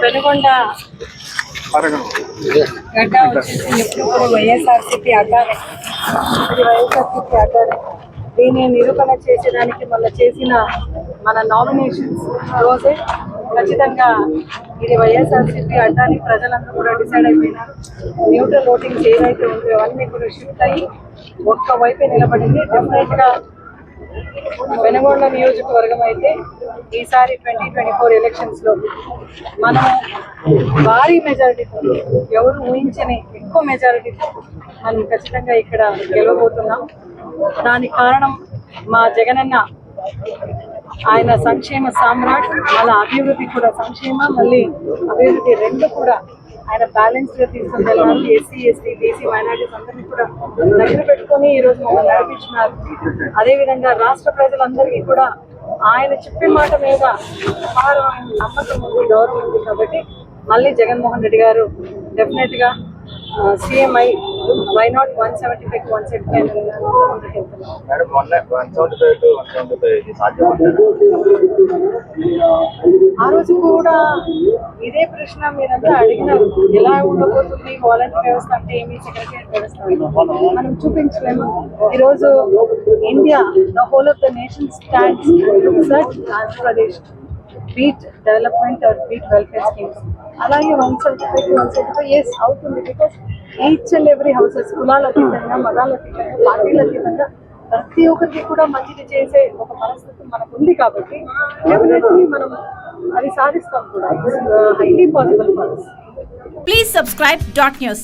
పెనుగొండ గడ్డ వచ్చేసి ఎప్పుడు కూడా వైఎస్ఆర్సీపీ అడ్డానే, ఇది వైఎస్ఆర్సీపీ అడ్డానే. దీన్ని నిరూపణ చేసేదానికి మళ్ళీ చేసిన మన నామినేషన్స్ రోజే ఖచ్చితంగా ఇది వైఎస్ఆర్సీపీ అడ్డాని ప్రజలందరూ కూడా డిసైడ్ అయిపోయినారు. న్యూట్రల్ ఓటింగ్స్ ఏదైతే ఉందో అవన్నీ కూడా షిఫ్ట్ అయ్యి ఒక్క వైపే నిలబడింది. డెఫినెట్గా వెనుగొండ నియోజకవర్గం అయితే ఈసారి 2024 ఎలక్షన్స్లో మనం భారీ మెజారిటీతో, ఎవరు ఊహించని ఎక్కువ మెజారిటీతో మనం ఖచ్చితంగా ఇక్కడ గెలవబోతున్నాం. దానికి కారణం మా జగనన్న, ఆయన సంక్షేమ సామ్రాట్, మళ్ళీ అభివృద్ధి కూడా, సంక్షేమ మళ్ళీ అభివృద్ధి రెండు కూడా ఆయన బ్యాలెన్స్గా తీసుకుని వెళ్ళాలి. ఎస్సీ, ఎస్టీ, బీసీ, మైనారిటీస్ అందరినీ కూడా దగ్గర పెట్టుకొని ఈరోజు మమ్మల్ని నడిపించినారు. అదేవిధంగా రాష్ట్ర ప్రజలందరికీ కూడా ఆయన చెప్పే మాట మీద అపారమైన నమ్మకం ఉంది, గౌరవం ఉంది. కాబట్టి మళ్ళీ జగన్మోహన్ రెడ్డి గారు డెఫినెట్గా సీఎం అయి వై నాట్ 175 175 ఆ రోజు కూడా ఇదే ప్రశ్న మీరంతా అడిగినారు. ఎలా ఉండబోతుంది వాలంటీర్ వ్యవస్థ అంటే ఏమి, సెక్రటరియట్ వ్యవస్థ మనం చూపించలేము. ఈరోజు India, the whole of the nation stands such Andhra Pradesh beat development are beat welfare schemes. అలాగే 175 ఎస్ అవుతుంది. Because each and every houses, కులాల అతీతంగా, మతాల అతీతంగా, పార్టీల అతీతంగా ప్రతి ఒక్కరికి కూడా మంచిది చేసే ఒక పరిస్థితి మనకు ఉంది. కాబట్టి డెఫినెట్లీ మనం అది సాధిస్తాం కూడా. Highly possible for us. Please subscribe .news.